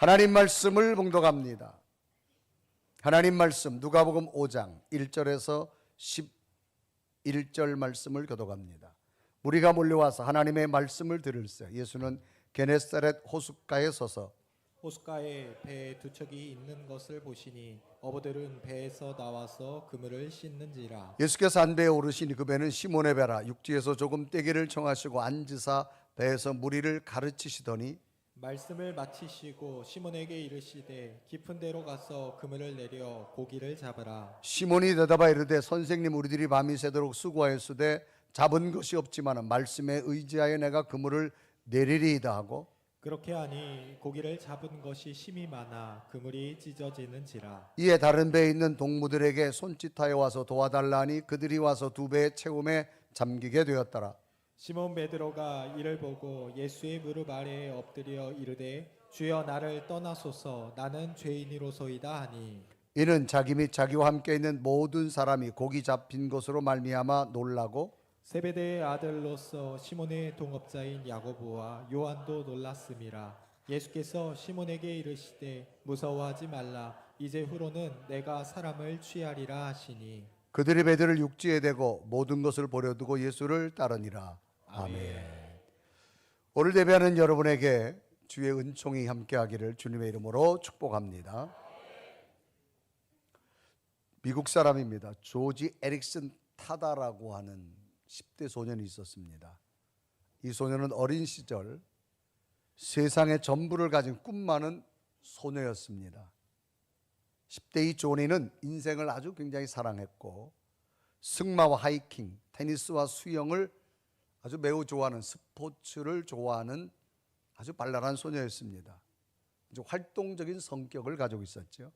하나님 말씀을 봉독합니다. 하나님 말씀 누가복음 5장 1절에서 11절 말씀을 교독합니다. 무리가 몰려와서 하나님의 말씀을 들을새 예수는 게네사렛 호숫가에 서서 호숫가에 배에 두 척이 있는 것을 보시니 어부들은 배에서 나와서 그물을 씻는지라. 예수께서 한 배에 오르시니 그 배는 시몬의 배라. 육지에서 조금 떼기를 청하시고 앉으사 배에서 무리를 가르치시더니 말씀을 마치시고 시몬에게 이르시되 깊은 데로 가서 그물을 내려 고기를 잡으라. 시몬이 대답하여 이르되 선생님, 우리들이 밤이 새도록 수고하였으되 잡은 것이 없지만 말씀에 의지하여 내가 그물을 내리리이다 하고 그렇게 하니 고기를 잡은 것이 심이 많아 그물이 찢어지는지라. 이에 다른 배에 있는 동무들에게 손짓하여 와서 도와달라 하니 그들이 와서 두 배의 채움에 잠기게 되었더라. 시몬 베드로가 이를 보고 예수의 무릎 아래에 엎드려 이르되 주여 나를 떠나소서 나는 죄인이로소이다 하니 이는 자기 및 자기와 함께 있는 모든 사람이 고기 잡힌 것으로 말미암아 놀라고 세베대의 아들로서 시몬의 동업자인 야고보와 요한도 놀랐음이라. 예수께서 시몬에게 이르시되 무서워하지 말라. 이제 후로는 내가 사람을 취하리라 하시니 그들이 배들을 육지에 대고 모든 것을 버려두고 예수를 따르니라. 아멘. 오늘 예배하는 여러분에게 주의 은총이 함께하기를 주님의 이름으로 축복합니다. 미국 사람입니다. 조지 에릭슨 타다라고 하는 10대 소년이 있었습니다. 이 소년은 어린 시절 세상의 전부를 가진 꿈 많은 소녀였습니다. 10대 이 조니는 인생을 아주 굉장히 사랑했고 승마와 하이킹, 테니스와 수영을 아주 매우 좋아하는, 스포츠를 좋아하는 아주 발랄한 소녀였습니다. 아주 활동적인 성격을 가지고 있었죠.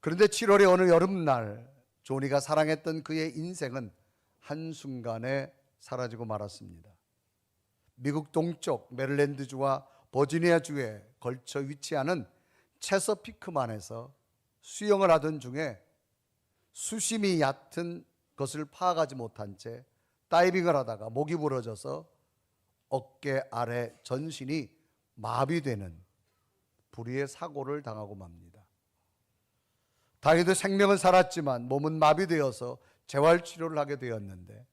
그런데 7월의 어느 여름날 조니가 사랑했던 그의 인생은 한순간에 사라지고 말았습니다. 미국 동쪽 메릴랜드주와 버지니아주에 걸쳐 위치하는 체서피크만에서 수영을 하던 중에 수심이 얕은 것을 파악하지 못한 채 다이빙을 하다가 목이 부러져서 어깨 아래 전신이 마비되는 불의의 사고를 당하고 맙니다. 다행히도 생명은 살았지만 몸은 마비되어서 재활치료를 하게 되었는데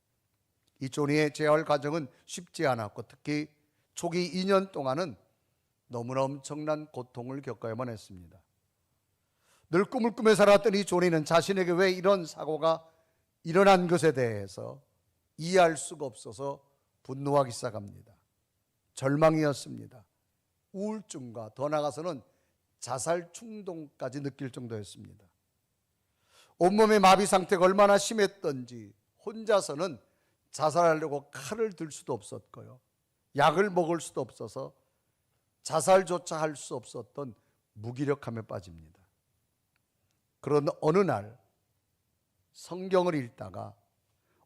이 조니의 재활 과정은 쉽지 않았고 특히 초기 2년 동안은 너무나 엄청난 고통을 겪어야만 했습니다. 늘 꿈을 꾸며 살았던 이 조니는 자신에게 왜 이런 사고가 일어난 것에 대해서 이해할 수가 없어서 분노하기 시작합니다. 절망이었습니다. 우울증과 더 나아가서는 자살 충동까지 느낄 정도였습니다. 온몸의 마비 상태가 얼마나 심했던지 혼자서는 자살하려고 칼을 들 수도 없었고요. 약을 먹을 수도 없어서 자살조차 할 수 없었던 무기력함에 빠집니다. 그런 어느 날 성경을 읽다가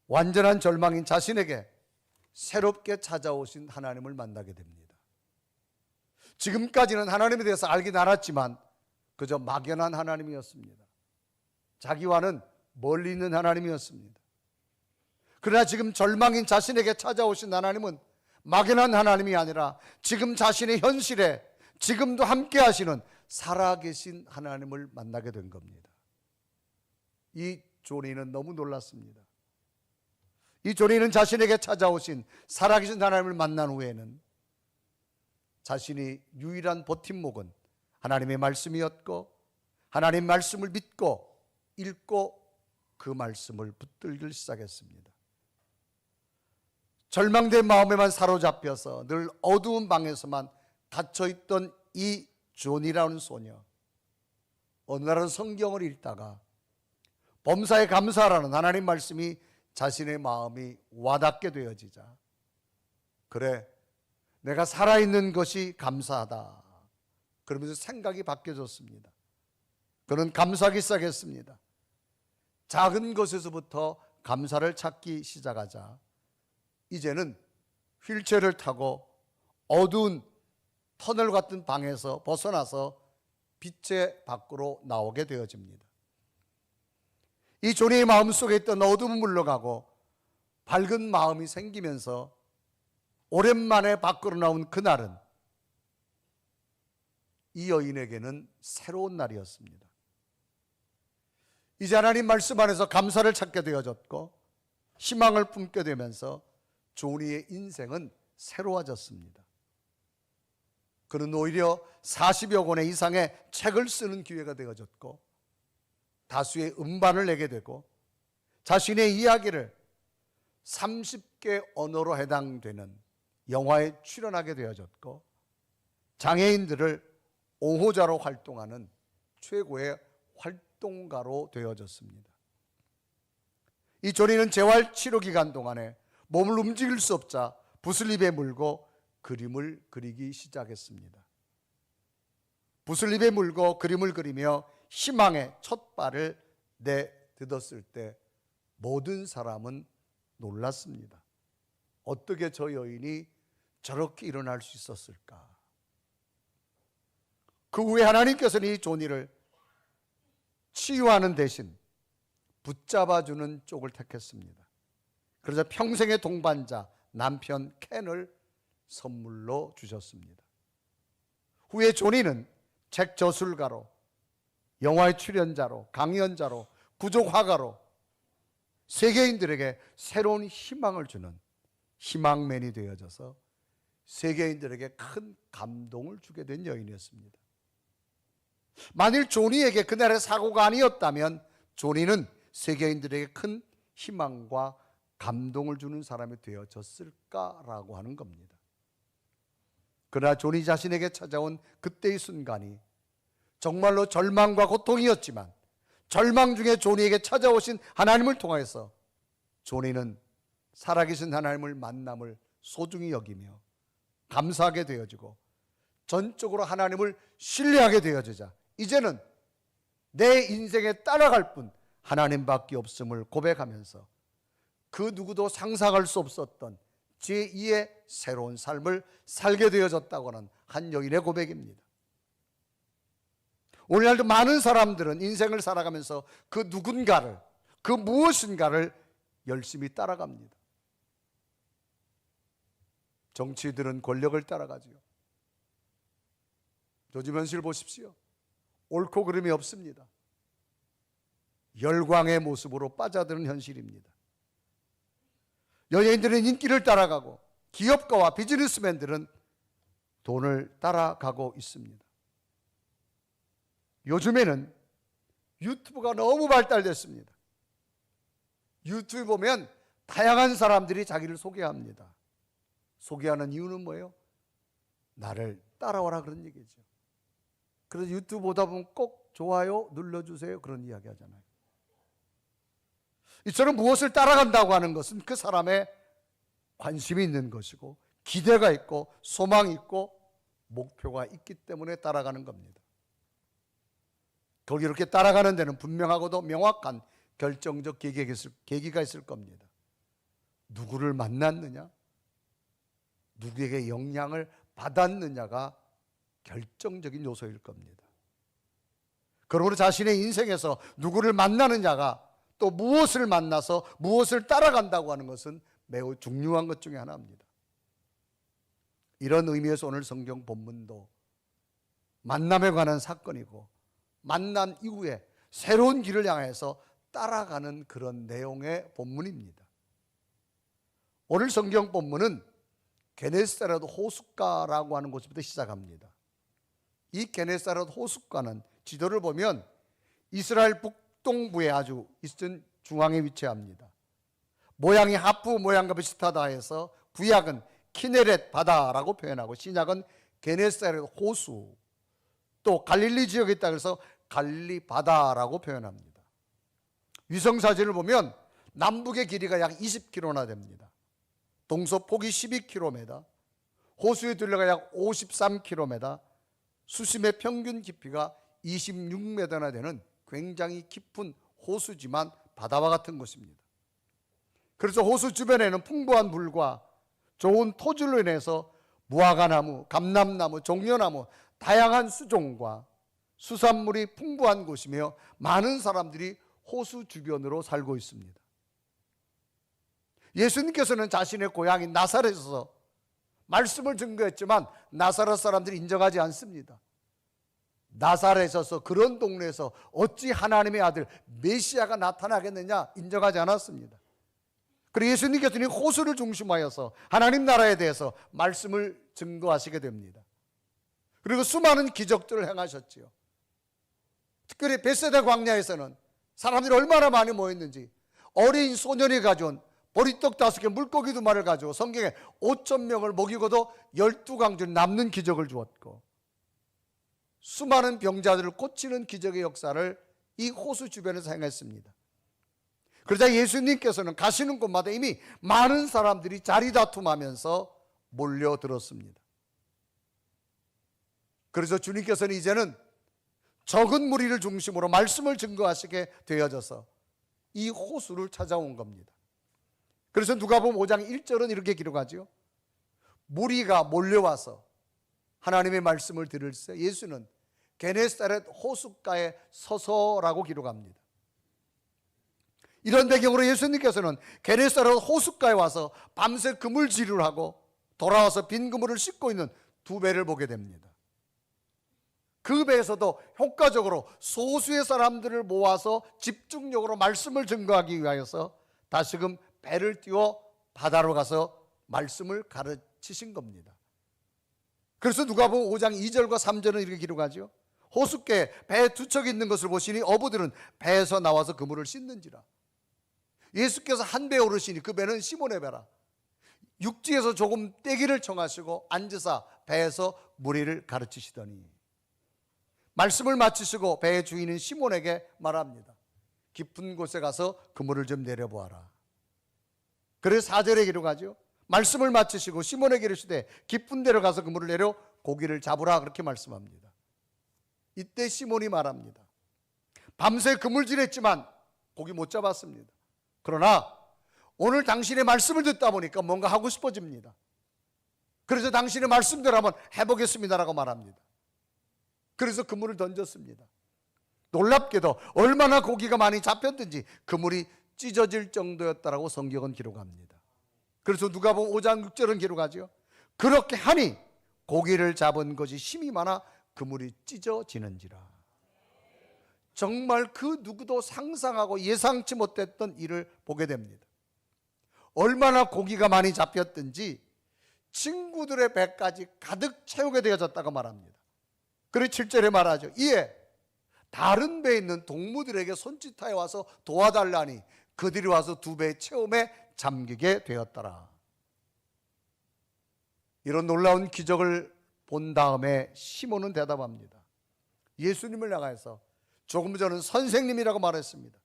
완전한 절망인 자신에게 새롭게 찾아오신 하나님을 만나게 됩니다. 지금까지는 하나님에 대해서 알긴 알았지만 그저 막연한 하나님이었습니다. 자기와는 멀리 있는 하나님이었습니다. 그러나 지금 절망인 자신에게 찾아오신 하나님은 막연한 하나님이 아니라 지금 자신의 현실에 지금도 함께 하시는 살아계신 하나님을 만나게 된 겁니다. 이 조니는 너무 놀랐습니다. 이 조니는 자신에게 찾아오신 살아계신 하나님을 만난 후에는 자신이 유일한 버팀목은 하나님의 말씀이었고 하나님 말씀을 믿고 읽고 그 말씀을 붙들기 시작했습니다. 절망된 마음에만 사로잡혀서 늘 어두운 방에서만 갇혀있던 이 조니라는 소녀, 어느 날은 성경을 읽다가 범사에 감사하라는 하나님 말씀이 자신의 마음이 와닿게 되어지자 그래, 내가 살아있는 것이 감사하다 그러면서 생각이 바뀌어졌습니다. 그는 감사하기 시작했습니다. 작은 것에서부터 감사를 찾기 시작하자 이제는 휠체어를 타고 어두운 터널 같은 방에서 벗어나서 빛의 밖으로 나오게 되어집니다. 이 조니의 마음속에 있던 어둠은 물러가고 밝은 마음이 생기면서 오랜만에 밖으로 나온 그날은 이 여인에게는 새로운 날이었습니다. 이제 하나님 말씀 안에서 감사를 찾게 되어졌고 희망을 품게 되면서 조니의 인생은 새로워졌습니다. 그는 오히려 40여 권의 이상의 책을 쓰는 기회가 되어졌고 다수의 음반을 내게 되고 자신의 이야기를 30개 언어로 해당되는 영화에 출연하게 되어졌고 장애인들을 옹호자로 활동하는 최고의 활동가로 되어졌습니다. 이 조니는 재활 치료 기간 동안에 몸을 움직일 수 없자 붓을 입에 물고 그림을 그리기 시작했습니다. 붓을 입에 물고 그림을 그리며 희망의 첫 발을 내딛었을 때 모든 사람은 놀랐습니다. 어떻게 저 여인이 저렇게 일어날 수 있었을까? 그 후에 하나님께서는 이 조니를 치유하는 대신 붙잡아주는 쪽을 택했습니다. 그래서 평생의 동반자 남편 켄을 선물로 주셨습니다. 후에 조니는 책 저술가로, 영화의 출연자로, 강연자로, 구족화가로 세계인들에게 새로운 희망을 주는 희망맨이 되어져서 세계인들에게 큰 감동을 주게 된 여인이었습니다. 만일 조니에게 그날의 사고가 아니었다면 조니는 세계인들에게 큰 희망과 감동을 주는 사람이 되어졌을까라고 하는 겁니다. 그러나 조니 자신에게 찾아온 그때의 순간이 정말로 절망과 고통이었지만 절망 중에 조니에게 찾아오신 하나님을 통해서 조니는 살아계신 하나님을 만남을 소중히 여기며 감사하게 되어지고 전적으로 하나님을 신뢰하게 되어지자 이제는 내 인생에 따라갈 뿐 하나님밖에 없음을 고백하면서 그 누구도 상상할 수 없었던 제2의 새로운 삶을 살게 되어졌다고 하는 한 여인의 고백입니다. 오늘날도 많은 사람들은 인생을 살아가면서 그 누군가를, 그 무엇인가를 열심히 따라갑니다. 정치들은 권력을 따라가지요. 요즘 현실 보십시오. 옳고 그름이 없습니다. 열광의 모습으로 빠져드는 현실입니다. 연예인들은 인기를 따라가고 기업가와 비즈니스맨들은 돈을 따라가고 있습니다. 요즘에는 유튜브가 너무 발달됐습니다. 유튜브 보면 다양한 사람들이 자기를 소개합니다. 소개하는 이유는 뭐예요? 나를 따라와라 그런 얘기죠. 그래서 유튜브 보다 보면 꼭 좋아요 눌러주세요 그런 이야기 하잖아요. 이처럼 무엇을 따라간다고 하는 것은 그 사람의 관심이 있는 것이고 기대가 있고 소망이 있고 목표가 있기 때문에 따라가는 겁니다. 거기 이렇게 따라가는 데는 분명하고도 명확한 결정적 계기가 있을 겁니다. 누구를 만났느냐, 누구에게 영향을 받았느냐가 결정적인 요소일 겁니다. 그러므로 자신의 인생에서 누구를 만나느냐가 또 무엇을 만나서 무엇을 따라간다고 하는 것은 매우 중요한 것 중에 하나입니다. 이런 의미에서 오늘 성경 본문도 만남에 관한 사건이고 만난 이후에 새로운 길을 향해서 따라가는 그런 내용의 본문입니다. 오늘 성경 본문은 게네사렛 호숫가라고 하는 곳부터 시작합니다. 이 게네사렛 호숫가는 지도를 보면 이스라엘 북동부에 아주 있은 중앙에 위치합니다. 모양이 하프 모양과 비슷하다 해서 구약은 키네렛 바다라고 표현하고 신약은 게네사렛 호수, 또 갈릴리 지역에 있다 그래서 갈릴리 바다라고 표현합니다. 위성사진을 보면 남북의 길이가 약 20km나 됩니다. 동서폭이 12km, 호수의 둘레가 약 53km, 수심의 평균 깊이가 26m나 되는 굉장히 깊은 호수지만 바다와 같은 곳입니다. 그래서 호수 주변에는 풍부한 물과 좋은 토질로 인해서 무화과나무, 감람나무, 종려나무, 다양한 수종과 수산물이 풍부한 곳이며 많은 사람들이 호수 주변으로 살고 있습니다. 예수님께서는 자신의 고향인 나사렛에서 말씀을 증거했지만 나사렛 사람들이 인정하지 않습니다. 나사렛에서 그런 동네에서 어찌 하나님의 아들 메시아가 나타나겠느냐 인정하지 않았습니다. 그리고 예수님께서는 호수를 중심하여서 하나님 나라에 대해서 말씀을 증거하시게 됩니다. 그리고 수많은 기적들을 행하셨지요. 특별히 벳세다 광야에서는 사람들이 얼마나 많이 모였는지 어린 소년이 가져온 보리떡 5개 물고기 2마리를 가지고 성경에 5,000명을 먹이고도 12강줄 남는 기적을 주었고, 수많은 병자들을 고치는 기적의 역사를 이 호수 주변에서 행했습니다. 그러자 예수님께서는 가시는 곳마다 이미 많은 사람들이 자리다툼하면서 몰려들었습니다. 그래서 주님께서는 이제는 적은 무리를 중심으로 말씀을 증거하시게 되어져서 이 호수를 찾아온 겁니다. 그래서 누가복음 5장 1절은 이렇게 기록하죠. 무리가 몰려와서 하나님의 말씀을 들을새 예수는 게네사렛 호숫가에 서서라고 기록합니다. 이런 배경으로 예수님께서는 게네사렛 호숫가에 와서 밤새 그물질을 하고 돌아와서 빈 그물을 씻고 있는 2배를 보게 됩니다. 그 배에서도 효과적으로 소수의 사람들을 모아서 집중력으로 말씀을 증거하기 위하여서 다시금 배를 띄워 바다로 가서 말씀을 가르치신 겁니다. 그래서 누가복음 5장 2절과 3절은 이렇게 기록하죠. 호숫가에 배 2척이 있는 것을 보시니 어부들은 배에서 나와서 그물을 씻는지라. 예수께서 한 배에 오르시니 그 배는 시몬의 배라. 육지에서 조금 떼기를 청하시고 앉으사 배에서 무리를 가르치시더니, 말씀을 마치시고 배의 주인은 시몬에게 말합니다. 깊은 곳에 가서 그물을 좀 내려보아라. 그래서 4절에 기록하죠. 말씀을 마치시고 시몬에게 이르시되 깊은 데로 가서 그물을 내려 고기를 잡으라, 그렇게 말씀합니다. 이때 시몬이 말합니다. 밤새 그물질했지만 고기 못 잡았습니다. 그러나 오늘 당신의 말씀을 듣다 보니까 뭔가 하고 싶어집니다. 그래서 당신의 말씀대로 한번 해보겠습니다라고 말합니다. 그래서 그물을 던졌습니다. 놀랍게도 얼마나 고기가 많이 잡혔든지 그물이 찢어질 정도였다라고 성경은 기록합니다. 그래서 누가복음 5장 6절은 기록하죠. 그렇게 하니 고기를 잡은 것이 힘이 많아 그물이 찢어지는지라. 정말 그 누구도 상상하고 예상치 못했던 일을 보게 됩니다. 얼마나 고기가 많이 잡혔든지 친구들의 배까지 가득 채우게 되어졌다고 말합니다. 그리고 7절에 말하죠. 이에 다른 배에 있는 동무들에게 손짓하여 와서 도와달라니 그들이 와서 2배의 체험에 잠기게 되었더라. 이런 놀라운 기적을 본 다음에 시몬은 대답합니다. 예수님을 향해서 조금 전은 선생님이라고 말했습니다.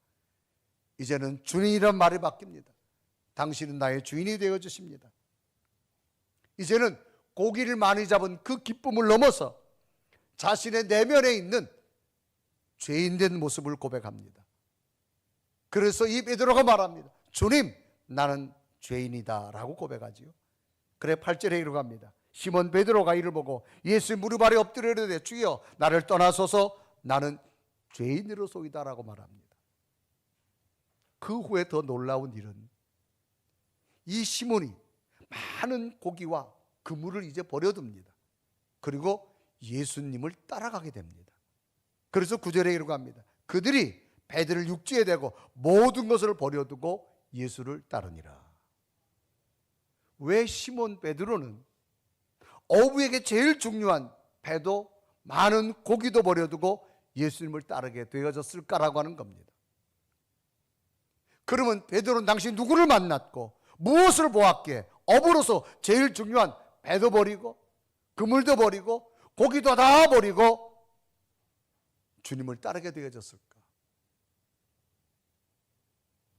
이제는 주인이란 말이 바뀝니다. 당신은 나의 주인이 되어 주십니다. 이제는 고기를 많이 잡은 그 기쁨을 넘어서 자신의 내면에 있는 죄인된 모습을 고백합니다. 그래서 이 베드로가 말합니다. 주님, 나는 죄인이다 라고 고백하지요. 그래 8절에 이르고 합니다. 시몬 베드로가 이를 보고 예수의 무릎 아래 엎드려 이르되 주여 나를 떠나소서 나는 죄인으로소이다 라고 말합니다. 그 후에 더 놀라운 일은 이 시몬이 많은 고기와 그물을 이제 버려둡니다. 그리고 예수님을 따라가게 됩니다. 그래서 9절에 이르고 합니다. 그들이 배들을 육지에 대고 모든 것을 버려두고 예수를 따르니라. 왜 시몬 베드로는 어부에게 제일 중요한 배도 많은 고기도 버려두고 예수님을 따르게 되어졌을까라고 하는 겁니다. 그러면 베드로는 당시 누구를 만났고 무엇을 보았기에 어부로서 제일 중요한 배도 버리고 그물도 버리고 고기도 다 버리고 주님을 따르게 되어졌을까?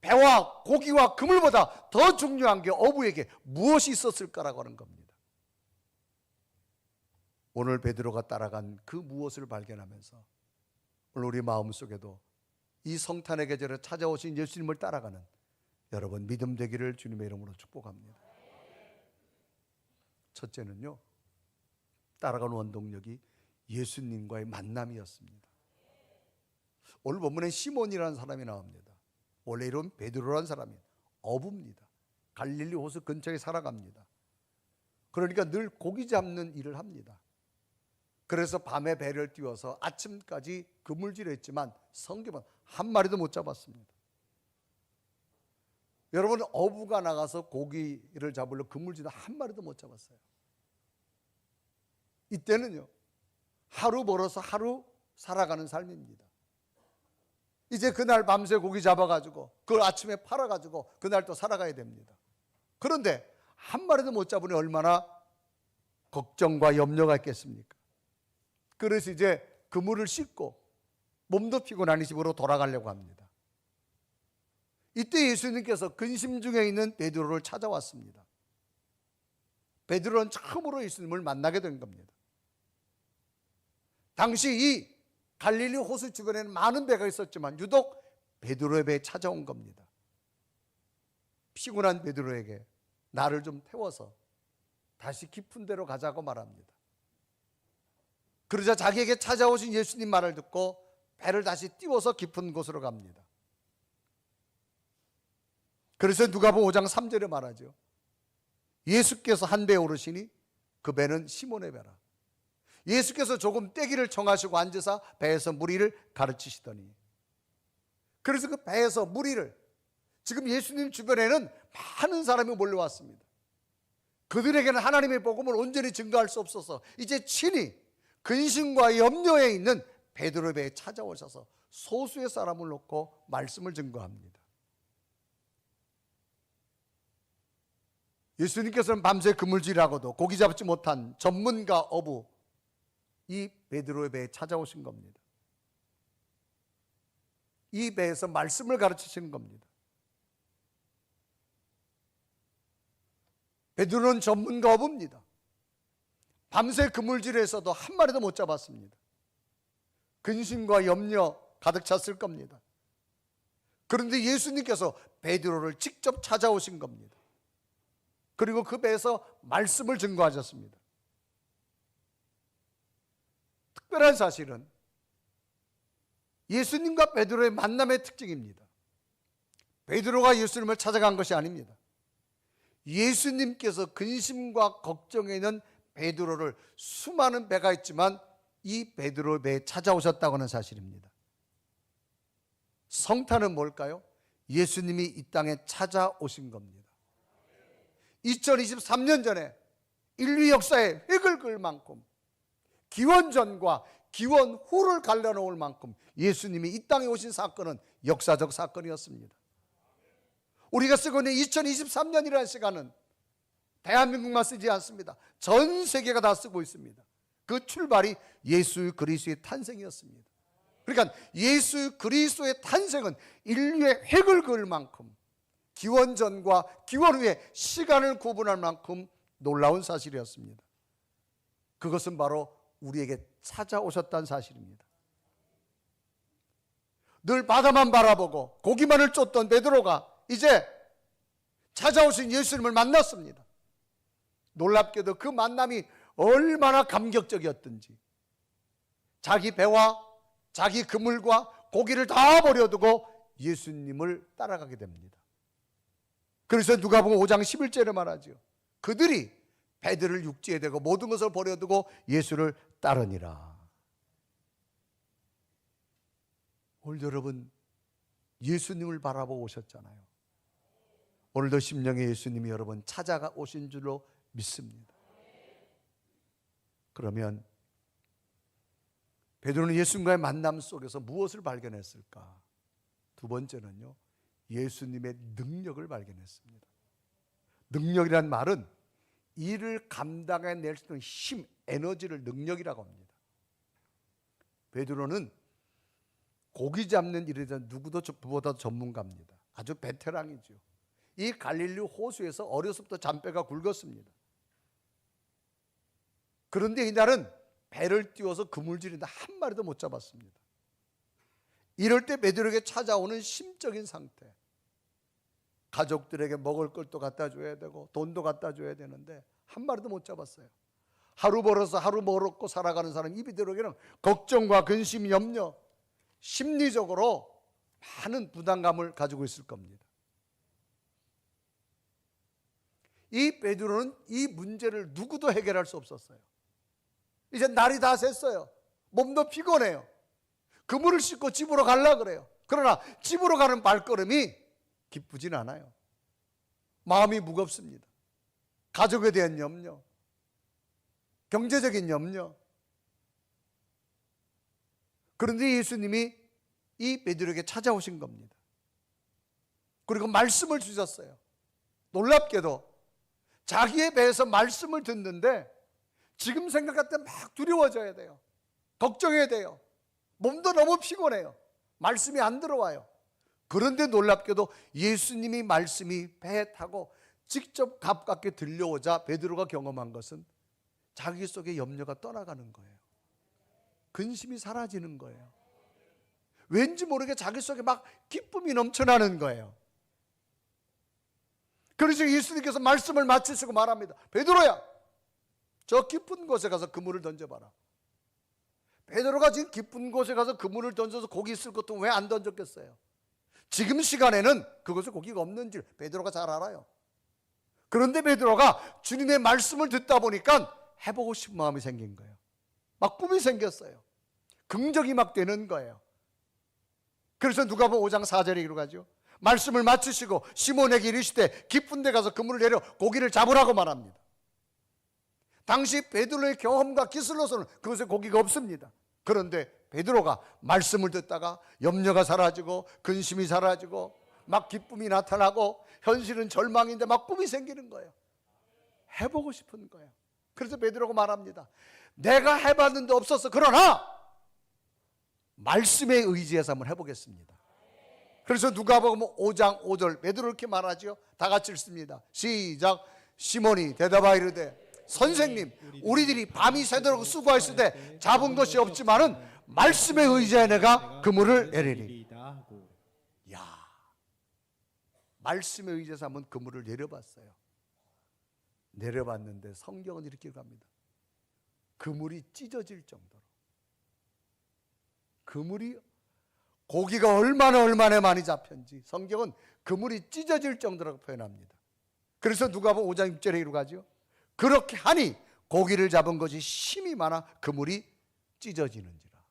배와 고기와 그물보다 더 중요한 게 어부에게 무엇이 있었을까라고 하는 겁니다. 오늘 베드로가 따라간 그 무엇을 발견하면서 오늘 우리 마음속에도 이 성탄의 계절에 찾아오신 예수님을 따라가는 여러분 믿음 되기를 주님의 이름으로 축복합니다. 첫째는요, 따라가는 원동력이 예수님과의 만남이었습니다. 오늘 본문에 시몬이라는 사람이 나옵니다. 원래 이름 베드로라는 사람이 어부입니다. 갈릴리 호수 근처에 살아갑니다. 그러니까 늘 고기 잡는 일을 합니다. 그래서 밤에 배를 띄워서 아침까지 그물질했지만 성경은 한 마리도 못 잡았습니다. 여러분, 어부가 나가서 고기를 잡으려 그물질은 한 마리도 못 잡았어요. 이때는요, 하루 벌어서 하루 살아가는 삶입니다. 이제 그날 밤새 고기 잡아가지고 그걸 아침에 팔아가지고 그날 또 살아가야 됩니다. 그런데 한 마리도 못 잡으니 얼마나 걱정과 염려가 있겠습니까? 그래서 이제 그물을 씻고 몸도 피곤하니 집으로 돌아가려고 합니다. 이때 예수님께서 근심 중에 있는 베드로를 찾아왔습니다. 베드로는 처음으로 예수님을 만나게 된 겁니다. 당시 이 갈릴리 호수 주변에는 많은 배가 있었지만 유독 베드로의 배에 찾아온 겁니다. 피곤한 베드로에게 나를 좀 태워서 다시 깊은 데로 가자고 말합니다. 그러자 자기에게 찾아오신 예수님 말을 듣고 배를 다시 띄워서 깊은 곳으로 갑니다. 그래서 누가복음 5장 3절에 말하죠. 예수께서 한 배에 오르시니 그 배는 시몬의 배라. 예수께서 조금 떼기를 청하시고 앉으사 배에서 무리를 가르치시더니, 그래서 그 배에서 무리를, 지금 예수님 주변에는 많은 사람이 몰려왔습니다. 그들에게는 하나님의 복음을 온전히 증거할 수 없어서 이제 친히 근심과 염려에 있는 베드로의 배에 찾아오셔서 소수의 사람을 놓고 말씀을 증거합니다. 예수님께서는 밤새 그물질하고도 고기 잡지 못한 전문가 어부 이 베드로의 배에 찾아오신 겁니다. 이 배에서 말씀을 가르치시는 겁니다. 베드로는 전문가 어부입니다. 밤새 그물질에서도 한 마리도 못 잡았습니다. 근심과 염려 가득 찼을 겁니다. 그런데 예수님께서 베드로를 직접 찾아오신 겁니다. 그리고 그 배에서 말씀을 증거하셨습니다. 특별한 사실은 예수님과 베드로의 만남의 특징입니다. 베드로가 예수님을 찾아간 것이 아닙니다. 예수님께서 근심과 걱정에 있는 베드로를, 수많은 배가 있지만 이 베드로의 배에 찾아오셨다고 하는 사실입니다. 성탄은 뭘까요? 예수님이 이 땅에 찾아오신 겁니다. 2023년 전에 인류 역사에 획을 그을 만큼, 기원 전과 기원 후를 갈라놓을 만큼 예수님이 이 땅에 오신 사건은 역사적 사건이었습니다. 우리가 쓰고 있는 2023년이라는 시간은 대한민국만 쓰지 않습니다. 전 세계가 다 쓰고 있습니다. 그 출발이 예수 그리스도의 탄생이었습니다. 그러니까 예수 그리스도의 탄생은 인류의 획을 그을 만큼, 기원 전과 기원 후에 시간을 구분할 만큼 놀라운 사실이었습니다. 그것은 바로 우리에게 찾아오셨다는 사실입니다. 늘 바다만 바라보고 고기만을 쫓던 베드로가 이제 찾아오신 예수님을 만났습니다. 놀랍게도 그 만남이 얼마나 감격적이었던지, 자기 배와 자기 그물과 고기를 다 버려두고 예수님을 따라가게 됩니다. 그래서 누가복음 5장 11절에 말하죠. 그들이 배들을 육지에 대고 모든 것을 버려두고 예수를 따르니라. 오늘 여러분 예수님을 바라보고 오셨잖아요. 오늘도 심령의 예수님이 여러분 찾아가 오신 줄로 믿습니다. 그러면 베드로는 예수님과의 만남 속에서 무엇을 발견했을까? 두 번째는요, 예수님의 능력을 발견했습니다. 능력이란 말은 일을 감당해낼 수 있는 힘, 에너지를 능력이라고 합니다. 베드로는 고기 잡는 일에 대한 누구보다 전문가입니다. 아주 베테랑이죠. 이 갈릴리 호수에서 어려서부터 잔뼈가 굵었습니다. 그런데 이날은 배를 띄워서 그물질인데 한 마리도 못 잡았습니다. 이럴 때 베드로에게 찾아오는 심적인 상태, 가족들에게 먹을 것도 갖다 줘야 되고 돈도 갖다 줘야 되는데 한 마리도 못 잡았어요. 하루 벌어서 하루 먹고 살아가는 사람, 이 베드로에게는 걱정과 근심, 염려, 심리적으로 많은 부담감을 가지고 있을 겁니다. 이 베드로는 이 문제를 누구도 해결할 수 없었어요. 이제 날이 다 샜어요. 몸도 피곤해요. 그물을 싣고 집으로 가려고 그래요. 그러나 집으로 가는 발걸음이 기쁘진 않아요. 마음이 무겁습니다. 가족에 대한 염려, 경제적인 염려. 그런데 예수님이 이 베드로에게 찾아오신 겁니다. 그리고 말씀을 주셨어요. 놀랍게도 자기의 배에서 말씀을 듣는데 지금 생각할 때 막 두려워져야 돼요. 걱정해야 돼요. 몸도 너무 피곤해요. 말씀이 안 들어와요. 그런데 놀랍게도 예수님이 말씀이 배에 타고 직접 가깝게 들려오자 베드로가 경험한 것은 자기 속의 염려가 떠나가는 거예요. 근심이 사라지는 거예요. 왠지 모르게 자기 속에 막 기쁨이 넘쳐나는 거예요. 그래서 예수님께서 말씀을 마치시고 말합니다. 베드로야, 저 깊은 곳에 가서 그물을 던져봐라. 베드로가 지금 깊은 곳에 가서 그물을 던져서 고기 있을 것도 왜 안 던졌겠어요? 지금 시간에는 그곳에 고기가 없는 줄 베드로가 잘 알아요. 그런데 베드로가 주님의 말씀을 듣다 보니까 해보고 싶은 마음이 생긴 거예요. 막 꿈이 생겼어요. 긍정이 막 되는 거예요. 그래서 누가복음 5장 4절에 기록하죠. 말씀을 마치시고 시몬에게 이르시되 깊은 데 가서 그물을 내려 고기를 잡으라고 말합니다. 당시 베드로의 경험과 기술로서는 그것에 고기가 없습니다. 그런데 베드로가 말씀을 듣다가 염려가 사라지고 근심이 사라지고 막 기쁨이 나타나고 현실은 절망인데 막 꿈이 생기는 거예요. 해보고 싶은 거예요. 그래서 베드로가 말합니다. 내가 해봤는데 없었어. 그러나 말씀에 의지해서 한번 해보겠습니다. 그래서 누가복음 5장 5절 베드로 이렇게 말하죠. 다 같이 읽습니다. 시작. 시몬이 대답하여 이르되 선생님, 우리들이 밤이 새도록 수고했을 때 잡은 것이 없지만은 말씀에 의지하여 내가 그물을 내리리. 야, 말씀에 의지해서 한번 그물을 내려봤어요. 내려봤는데 성경은 이렇게 갑니다. 그물이 찢어질 정도로. 그물이 고기가 얼마나 많이 잡혔는지 성경은 그물이 찢어질 정도라고 표현합니다. 그래서 누가복음 5장 6절에 이루가죠. 그렇게 하니 고기를 잡은 것이 힘이 많아 그물이 찢어지는지라.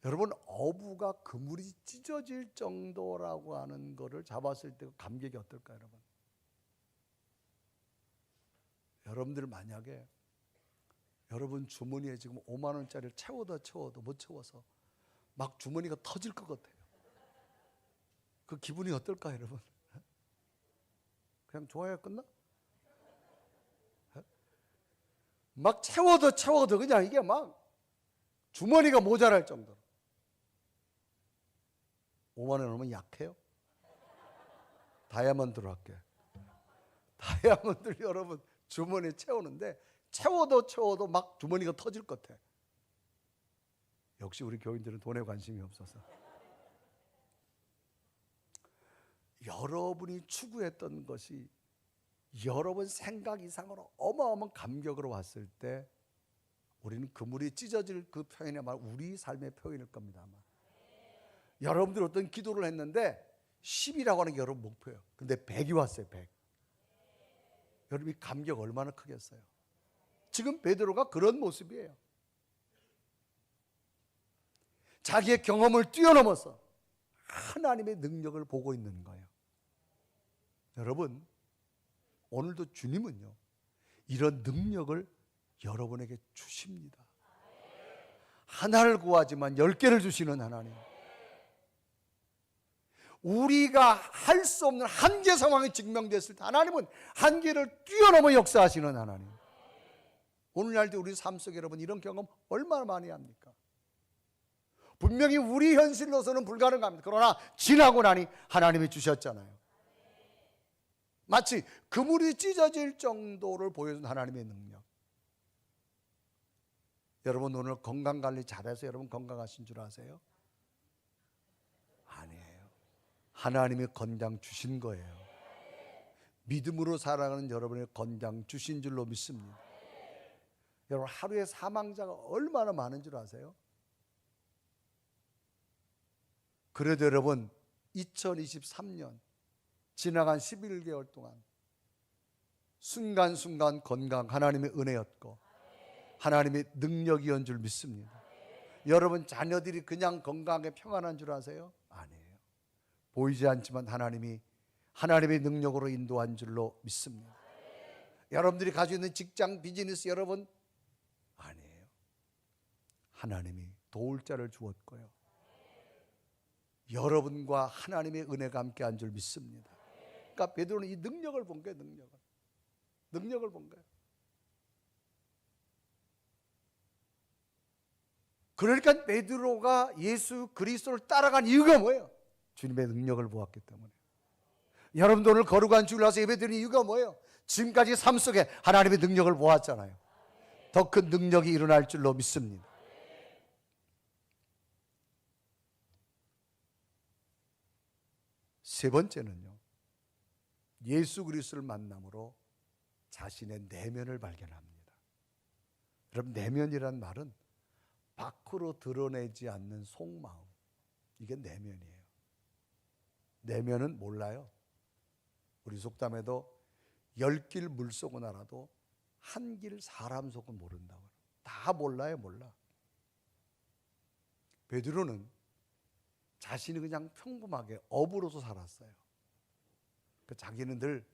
여러분, 어부가 그물이 찢어질 정도라고 하는 것을 잡았을 때 감격이 어떨까요, 여러분? 여러분들 만약에 여러분 주머니에 지금 5만 원짜리를 채워도 못 채워서 막 주머니가 터질 것 같아요. 그 기분이 어떨까요, 여러분? 그냥 좋아야 끝나? 막 채워도 그냥 이게 막 주머니가 모자랄 정도로. 5만 원 넘으면 약해요? 다이아몬드로 할게. 다이아몬드를 여러분 주머니에 채우는데 채워도 막 주머니가 터질 것 같아. 역시 우리 교인들은 돈에 관심이 없어서. 여러분이 추구했던 것이 여러분 생각 이상으로 어마어마한 감격으로 왔을 때 우리는 그물이 찢어질 그 표현이 아마 우리 삶의 표현일 겁니다. 아마. 여러분들 어떤 기도를 했는데 10이라고 하는 게 여러분 목표예요. 근데 100이 왔어요. 100. 여러분이 감격 얼마나 크겠어요. 지금 베드로가 그런 모습이에요. 자기의 경험을 뛰어넘어서 하나님의 능력을 보고 있는 거예요. 여러분, 오늘도 주님은요, 이런 능력을 여러분에게 주십니다. 하나를 구하지만 10개를 주시는 하나님. 우리가 할 수 없는 한계 상황에 직면됐을 때 하나님은 한계를 뛰어넘어 역사하시는 하나님. 오늘날도 우리 삶 속에 여러분 이런 경험 얼마나 많이 합니까? 분명히 우리 현실로서는 불가능합니다. 그러나 지나고 나니 하나님이 주셨잖아요. 마치 그물이 찢어질 정도를 보여준 하나님의 능력. 여러분 오늘 건강관리 잘해서 여러분 건강하신 줄 아세요? 아니에요. 하나님이 건강 주신 거예요. 믿음으로 살아가는 여러분의 건강 주신 줄로 믿습니다. 여러분 하루에 사망자가 얼마나 많은 줄 아세요? 그래도 여러분 2023년 지나간 11개월 동안 순간순간 건강 하나님의 은혜였고 하나님의 능력이었는 줄 믿습니다. 여러분 자녀들이 그냥 건강하게 평안한 줄 아세요? 아니에요. 보이지 않지만 하나님의 능력으로 인도한 줄로 믿습니다. 여러분들이 가지고 있는 직장, 비즈니스 여러분 아니에요. 하나님이 도울 자를 주었고요. 여러분과 하나님의 은혜가 함께한 줄 믿습니다. 그러니까 베드로는 이 능력을 본 거예요. 능력을 본 거예요. 그러니까 베드로가 예수 그리스도를 따라간 이유가 뭐예요? 주님의 능력을 보았기 때문에. 여러분도 오늘 거룩한 주일 와서 예배드리는 이유가 뭐예요? 지금까지 삶 속에 하나님의 능력을 보았잖아요. 더 큰 능력이 일어날 줄로 믿습니다. 세 번째는요, 예수 그리스도를 만남으로 자신의 내면을 발견합니다. 여러분, 내면이란 말은 밖으로 드러내지 않는 속마음, 이게 내면이에요. 내면은 몰라요. 우리 속담에도 10길 물속은 알아도 한 길 사람 속은 모른다고. 다 몰라요. 몰라. 베드로는 자신이 그냥 평범하게 어부로서 살았어요. 자기는 늘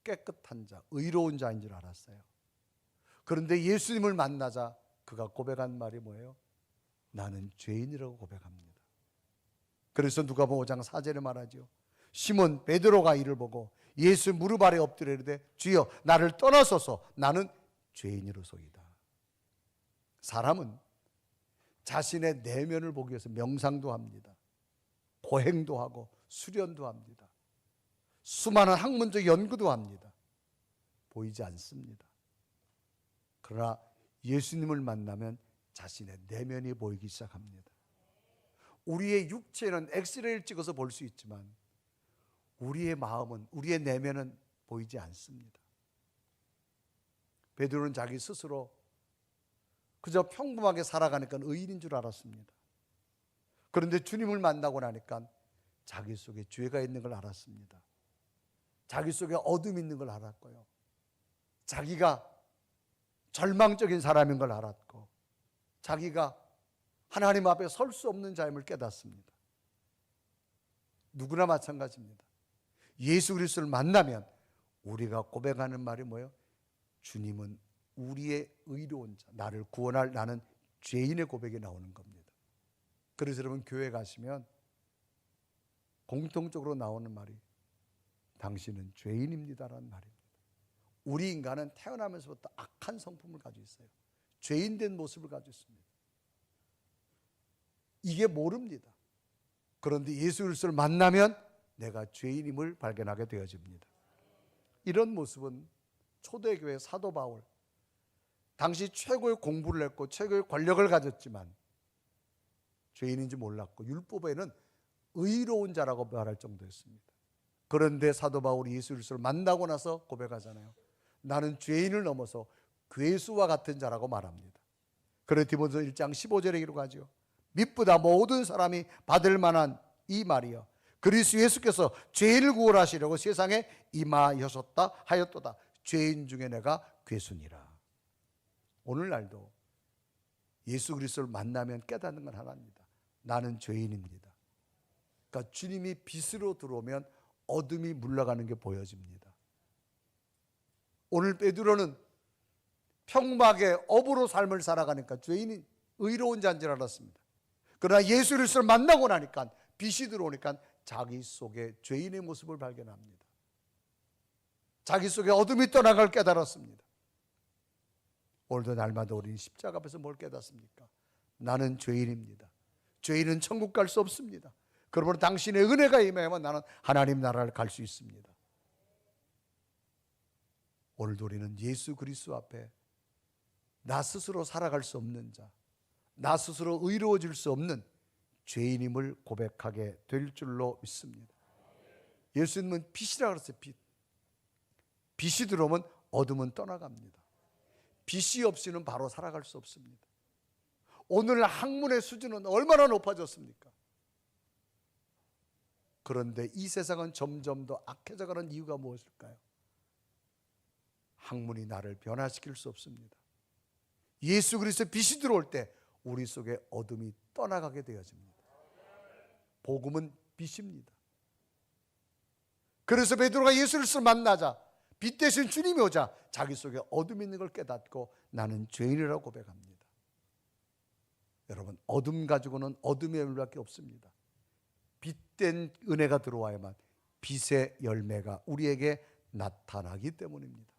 깨끗한 자, 의로운 자인 줄 알았어요. 그런데 예수님을 만나자 그가 고백한 말이 뭐예요? 나는 죄인이라고 고백합니다. 그래서 누가복음 5장 4절에 말하죠. 시몬 베드로가 이를 보고 예수 무릎 아래 엎드려 이르되 주여 나를 떠나소서 나는 죄인이로소이다. 사람은 자신의 내면을 보기 위해서 명상도 합니다. 고행도 하고 수련도 합니다. 수많은 학문적 연구도 합니다. 보이지 않습니다. 그러나 예수님을 만나면 자신의 내면이 보이기 시작합니다. 우리의 육체는 엑스레이를 찍어서 볼 수 있지만 우리의 마음은, 우리의 내면은 보이지 않습니다. 베드로는 자기 스스로 그저 평범하게 살아가니까 의인인 줄 알았습니다. 그런데 주님을 만나고 나니까 자기 속에 죄가 있는 걸 알았습니다. 자기 속에 어둠이 있는 걸 알았고요. 자기가 절망적인 사람인 걸 알았고, 자기가 하나님 앞에 설 수 없는 자임을 깨닫습니다. 누구나 마찬가지입니다. 예수 그리스도를 만나면 우리가 고백하는 말이 뭐예요? 주님은 우리의 의로운 자, 나를 구원할 나는 죄인의 고백이 나오는 겁니다. 그래서 여러분 교회 가시면 공통적으로 나오는 말이 당신은 죄인입니다라는 말입니다. 우리 인간은 태어나면서부터 악한 성품을 가지고 있어요. 죄인된 모습을 가지고 있습니다. 이게 모릅니다. 그런데 예수 그리스도를 만나면 내가 죄인임을 발견하게 되어집니다. 이런 모습은 초대교회 사도 바울, 당시 최고의 공부를 했고 최고의 권력을 가졌지만 죄인인지 몰랐고 율법에는 의로운 자라고 말할 정도였습니다. 그런데 사도 바울이 예수 그리스도를 만나고 나서 고백하잖아요. 나는 죄인을 넘어서 괴수와 같은 자라고 말합니다. 그래서 디모데서 1장 15절에 기록하죠. 믿보다 모든 사람이 받을 만한 이 말이여 그리스도 예수께서 죄인을 구원하시려고 세상에 임하셨다 하였도다. 죄인 중에 내가 괴수니라. 오늘날도 예수 그리스도를 만나면 깨닫는 건 하나입니다. 나는 죄인입니다. 그러니까 주님이 빛으로 들어오면 어둠이 물러가는 게 보여집니다. 오늘 베드로는 평범하게 업으로 삶을 살아가니까 죄인이 의로운 자인 줄 알았습니다. 그러나 예수 그리스도를 만나고 나니까 빛이 들어오니까 자기 속에 죄인의 모습을 발견합니다. 자기 속에 어둠이 떠나갈 깨달았습니다. 오늘도 날마다 우리는 십자가 앞에서 뭘 깨닫습니까? 나는 죄인입니다. 죄인은 천국 갈 수 없습니다. 그러므로 당신의 은혜가 임하면 나는 하나님 나라를 갈 수 있습니다. 오늘도 우리는 예수 그리스도 앞에 나 스스로 살아갈 수 없는 자, 나 스스로 의로워질 수 없는 죄인임을 고백하게 될 줄로 믿습니다. 예수님은 빛이라 그랬어요. 빛이 들어오면 어둠은 떠나갑니다. 빛이 없이는 바로 살아갈 수 없습니다. 오늘 학문의 수준은 얼마나 높아졌습니까? 그런데 이 세상은 점점 더 악해져가는 이유가 무엇일까요? 학문이 나를 변화시킬 수 없습니다. 예수 그리스도의 빛이 들어올 때 우리 속에 어둠이 떠나가게 되어집니다. 복음은 빛입니다. 그래서 베드로가 예수를 만나자, 빛 대신 주님이 오자 자기 속에 어둠이 있는 걸 깨닫고 나는 죄인이라고 고백합니다. 여러분, 어둠 가지고는 어둠의 열매밖에 없습니다. 빛된 은혜가 들어와야만 빛의 열매가 우리에게 나타나기 때문입니다.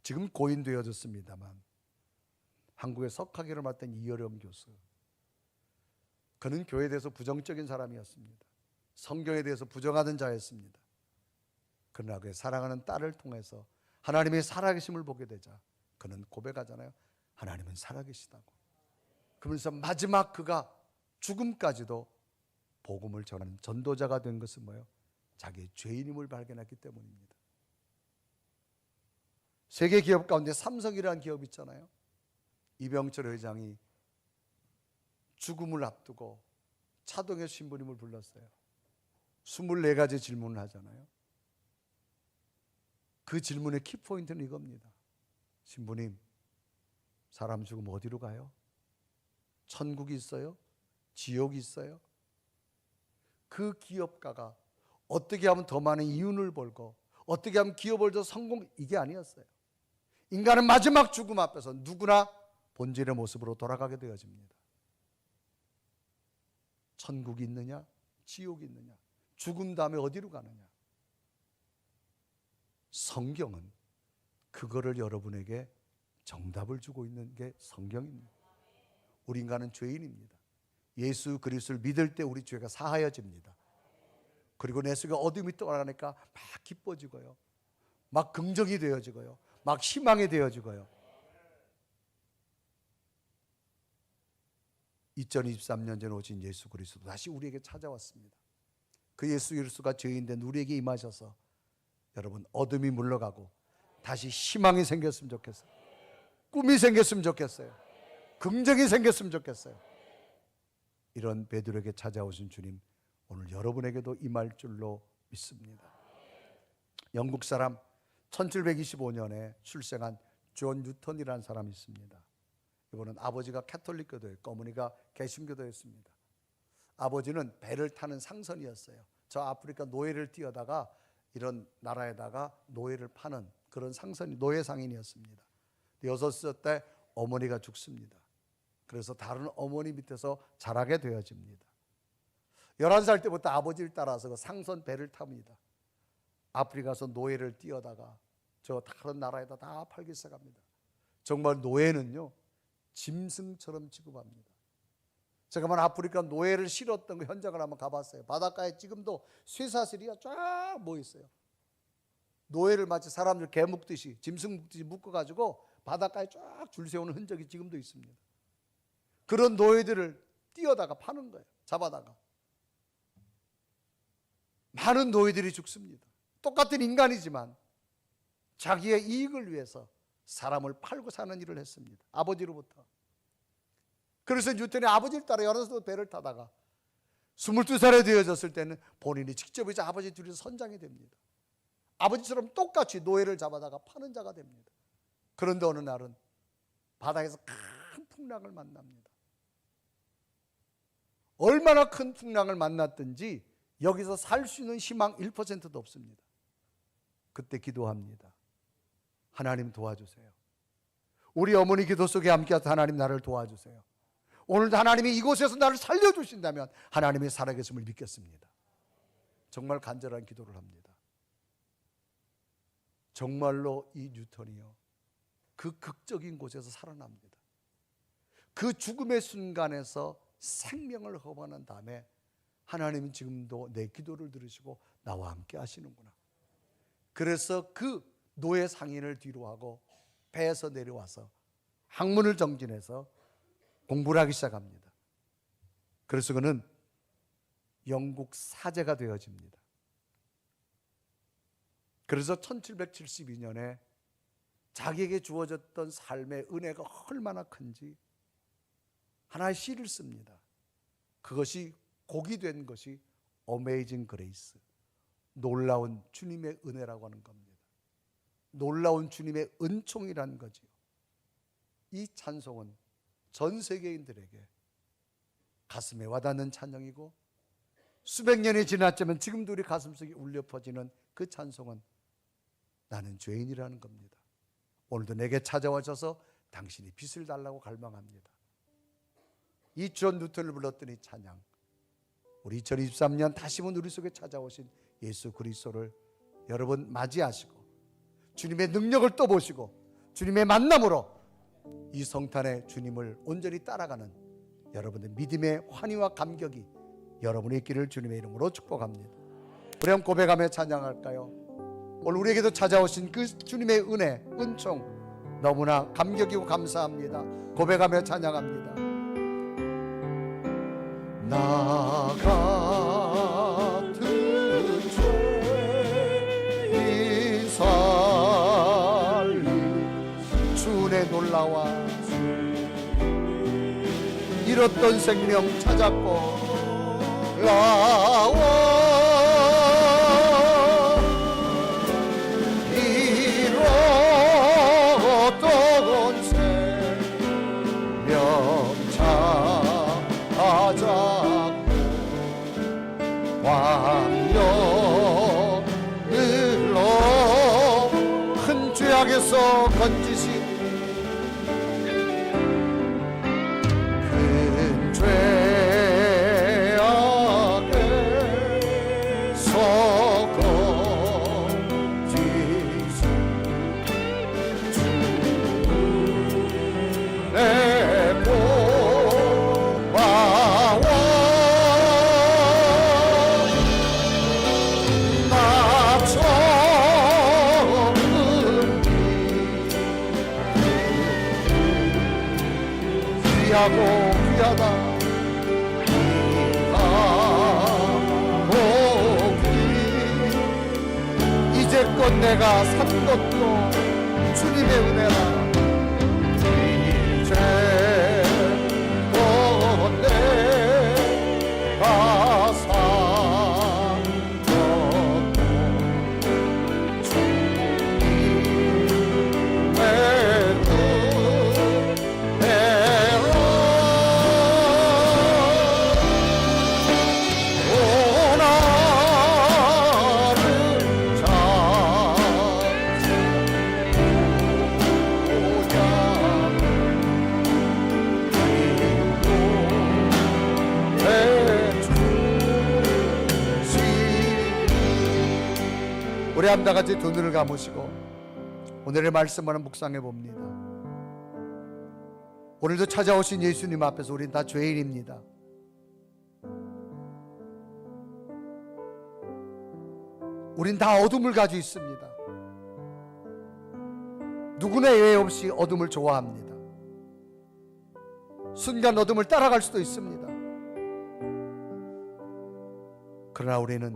지금 고인되어졌습니다만 한국의 석학위를 맡은 이어령 교수, 그는 교회에 대해서 부정적인 사람이었습니다. 성경에 대해서 부정하던 자였습니다. 그러나 그의 사랑하는 딸을 통해서 하나님의 살아계심을 보게 되자 그는 고백하잖아요. 하나님은 살아계시다고. 그러면서 마지막 그가 죽음까지도 복음을 전하는 전도자가 된 것은 뭐예요? 자기의 죄인임을 발견했기 때문입니다. 세계 기업 가운데 삼성이라는 기업이 있잖아요. 이병철 회장이 죽음을 앞두고 차동현 신부님을 불렀어요. 24가지 질문을 하잖아요. 그 질문의 키포인트는 이겁니다. 신부님, 사람 죽으면 어디로 가요? 천국이 있어요? 지옥이 있어요? 그 기업가가 어떻게 하면 더 많은 이윤을 벌고 어떻게 하면 기업을 더 성공, 이게 아니었어요. 인간은 마지막 죽음 앞에서 누구나 본질의 모습으로 돌아가게 되어집니다. 천국이 있느냐, 지옥이 있느냐, 죽음 다음에 어디로 가느냐. 성경은 그거를 여러분에게 정답을 주고 있는 게 성경입니다. 우리 인간은 죄인입니다. 예수 그리스도를 믿을 때 우리 죄가 사하여집니다. 그리고 내 속에 어둠이 떠나니까 막 기뻐지고요, 막 긍정이 되어지고요, 막 희망이 되어지고요. 2023년 전에 오신 예수 그리스도 다시 우리에게 찾아왔습니다. 그 예수 그리스도가 죄인된 우리에게 임하셔서 여러분, 어둠이 물러가고 다시 희망이 생겼으면 좋겠어요. 꿈이 생겼으면 좋겠어요. 긍정이 생겼으면 좋겠어요. 이런 베드로에게 찾아오신 주님, 오늘 여러분에게도 임할 줄로 믿습니다. 영국 사람 1725년에 출생한 존 뉴턴이라는 사람이 있습니다. 이분은 아버지가 캐톨릭교도였고 어머니가 개신교도였습니다. 아버지는 배를 타는 상선이었어요. 저 아프리카 노예를 띄어다가 이런 나라에다가 노예를 파는 그런 상선이, 노예 상인이었습니다. 6살 때 어머니가 죽습니다. 그래서 다른 어머니 밑에서 자라게 되어집니다. 11살 때부터 아버지를 따라서 그 상선 배를 탑니다. 아프리카에서 노예를 띄어다가 저 다른 나라에다 다 팔기 시작합니다. 정말 노예는요, 짐승처럼 취급합니다. 제가 만 아프리카 노예를 실었던 그 현장을 한번 가봤어요. 바닷가에 지금도 쇠사슬이가 쫙 모여 있어요. 노예를 마치 사람들 개 묶듯이, 짐승 묶듯이 묶어가지고 바닷가에 쫙 줄 세우는 흔적이 지금도 있습니다. 그런 노예들을 띄어다가 파는 거예요. 잡아다가. 많은 노예들이 죽습니다. 똑같은 인간이지만 자기의 이익을 위해서 사람을 팔고 사는 일을 했습니다. 아버지로부터. 그래서 뉴턴이 아버지를 따라 여러 번 배를 타다가 22살에 되어졌을 때는 본인이 직접 이제 아버지 둘이서 선장이 됩니다. 아버지처럼 똑같이 노예를 잡아다가 파는 자가 됩니다. 그런데 어느 날은 바다에서 큰 풍랑을 만납니다. 얼마나 큰 풍랑을 만났든지 여기서 살 수 있는 희망 1%도 없습니다. 그때 기도합니다. 하나님 도와주세요. 우리 어머니 기도 속에 함께해서 하나님 나를 도와주세요. 오늘도 하나님이 이곳에서 나를 살려주신다면 하나님의 살아계심을 믿겠습니다. 정말 간절한 기도를 합니다. 정말로 이 뉴턴이요, 그 극적인 곳에서 살아납니다. 그 죽음의 순간에서 생명을 허반한 다음에 하나님은 지금도 내 기도를 들으시고 나와 함께 하시는구나. 그래서 그 노예 상인을 뒤로 하고 배에서 내려와서 학문을 정진해서 공부를 하기 시작합니다. 그래서 그는 영국 사제가 되어집니다. 그래서 1772년에 자기에게 주어졌던 삶의 은혜가 얼마나 큰지 하나의 시를 씁니다. 그것이 곡이 된 것이 Amazing Grace, 놀라운 주님의 은혜라고 하는 겁니다. 놀라운 주님의 은총이라는 거지요. 이 찬송은 전 세계인들에게 가슴에 와닿는 찬양이고, 수백 년이 지났지만 지금도 우리 가슴속에 울려 퍼지는 그 찬송은 나는 죄인이라는 겁니다. 오늘도 내게 찾아와셔서 당신이 빛을 달라고 갈망합니다. 이 존 누턴을 불렀던 이 찬양, 우리 2023년 다시금 우리 속에 찾아오신 예수 그리스도를 여러분 맞이하시고 주님의 능력을 또 보시고 주님의 만남으로 이 성탄의 주님을 온전히 따라가는 여러분의 믿음의 환희와 감격이 여러분의 있기를 주님의 이름으로 축복합니다. 우리 한번 고백하며 찬양할까요? 오늘 우리에게도 찾아오신 그 주님의 은혜, 은총 너무나 감격이고 감사합니다. 고백하며 찬양합니다. 나 같은 죄인 살리 주의 놀라와 잃었던 생명 찾았고 나와 잃었던 생명 찾았고 왕년을로 큰 죄악에서 건지신 큰 죄악에서 건지신 주의 고마워 귀하고 귀하다 이제껏 내가 산 것도 주님의 은혜라 이제껏 내가 산 것도 주님의 우리 한 다 같이 두 눈을 감으시고 오늘의 말씀을 묵상해 봅니다. 오늘도 찾아오신 예수님 앞에서 우린 다 죄인입니다. 우린 다 어둠을 가지고 있습니다. 누구나 예외 없이 어둠을 좋아합니다. 순간 어둠을 따라갈 수도 있습니다. 그러나 우리는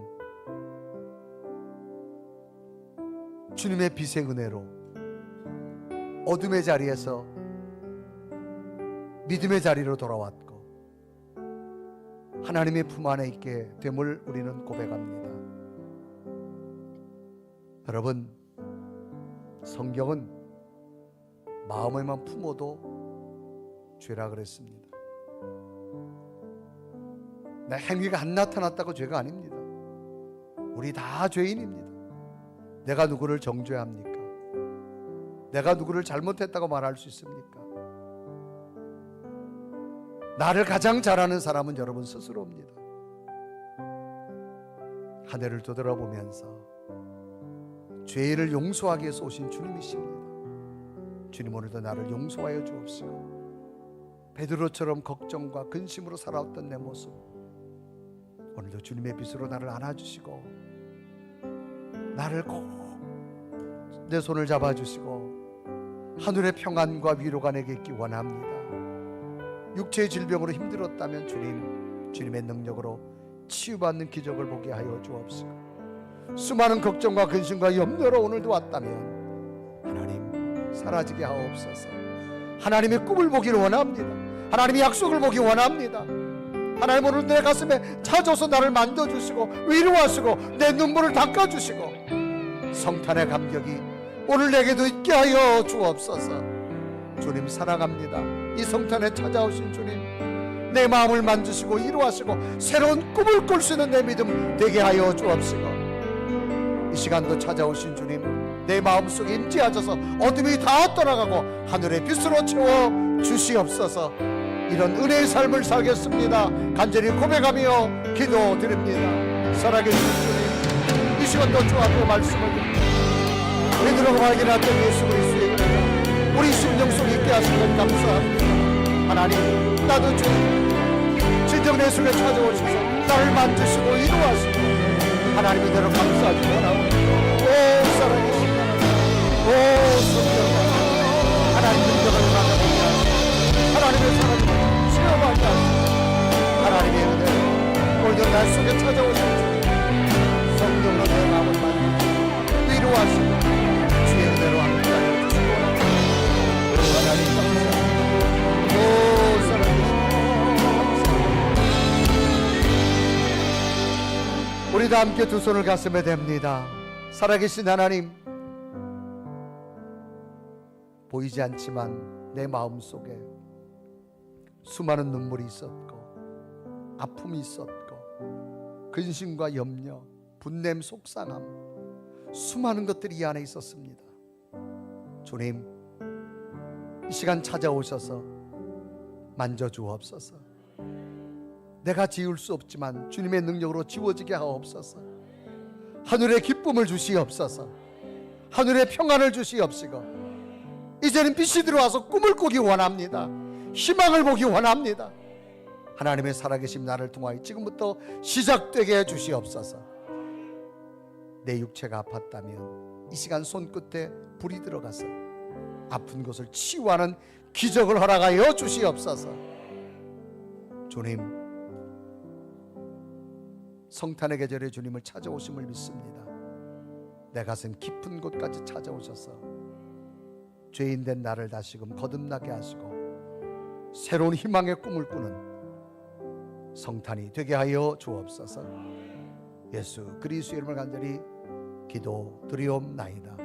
주님의 빛의 은혜로 어둠의 자리에서 믿음의 자리로 돌아왔고 하나님의 품 안에 있게 됨을 우리는 고백합니다. 여러분, 성경은 마음에만 품어도 죄라 그랬습니다. 내 행위가 안 나타났다고 죄가 아닙니다. 우리 다 죄인입니다. 내가 누구를 정죄합니까? 내가 누구를 잘못했다고 말할 수 있습니까? 나를 가장 잘 아는 사람은 여러분 스스로입니다. 하늘을 되돌아보면서 죄를 용서하기 위해서 오신 주님이십니다. 주님, 오늘도 나를 용서하여 주옵시고 베드로처럼 걱정과 근심으로 살아왔던 내 모습 오늘도 주님의 빛으로 나를 안아주시고 나를 꼭 내 손을 잡아주시고 하늘의 평안과 위로가 내게 있기 원합니다. 육체의 질병으로 힘들었다면 주님의 능력으로 치유받는 기적을 보게 하여 주옵시고 수많은 걱정과 근심과 염려로 오늘도 왔다면 하나님 사라지게 하옵소서. 하나님의 꿈을 보기를 원합니다. 하나님의 약속을 보기 원합니다. 하나님, 오늘 내 가슴에 찾아서 나를 만져주시고 위로하시고 내 눈물을 닦아주시고 성탄의 감격이 오늘 내게도 있게 하여 주옵소서. 주님 사랑합니다. 이 성탄에 찾아오신 주님, 내 마음을 만지시고 이루하시고 새로운 꿈을 꿀 수 있는 내 믿음 되게 하여 주옵시고, 이 시간도 찾아오신 주님, 내 마음속에 임재하셔서 어둠이 다 떠나가고 하늘의 빛으로 채워 주시옵소서. 이런 은혜의 삶을 살겠습니다. 간절히 고백하며 기도드립니다. 살아계신 주님, 이 시간도 주 앞에 말씀을 드립니다. 베드로가 발견했던 예수 그리스도의 은혜가 우리 심령 속에 있게 하신 것 감사합니다. 하나님, 나도 주님 진정 내 속에 찾아오셔서 나를 만지시고 이루하시고 하나님 이대로 감사하지 원하옵니다. 오 살아계신 하나님, 오 성령 하나님 능력을 받아보게 하시고 하나님의 사랑을 체험하게 하시고 하나님의 은혜로 오늘도 날 속에 찾아오신 주님, 성령으로 내 마음을 만지시고 위로하시고 주의 은혜로 함께하여 주시고 하나님 감사합니다. 오 사랑하시고 우리도 함께 두 손을 가슴에 댑니다. 살아계신 하나님, 보이지 않지만 내 마음속에 수많은 눈물이 있었고 아픔이 있었고 근심과 염려, 분냄, 속상함, 수많은 것들이 이 안에 있었습니다. 주님, 이 시간 찾아오셔서 만져주옵소서. 내가 지울 수 없지만 주님의 능력으로 지워지게 하옵소서. 하늘의 기쁨을 주시옵소서. 하늘의 평안을 주시옵시고 이제는 빛이 들어와서 꿈을 꾸기 원합니다. 희망을 보기 원합니다. 하나님의 살아계신 나를 통하여 지금부터 시작되게 해주시옵소서. 내 육체가 아팠다면 이 시간 손끝에 불이 들어가서 아픈 곳을 치유하는 기적을 허락하여 주시옵소서. 주님, 성탄의 계절에 주님을 찾아오심을 믿습니다. 내 가슴 깊은 곳까지 찾아오셔서 죄인된 나를 다시금 거듭나게 하시고 새로운 희망의 꿈을 꾸는 성탄이 되게 하여 주옵소서. 예수 그리스도의 이름을 간절히 기도드리옵나이다.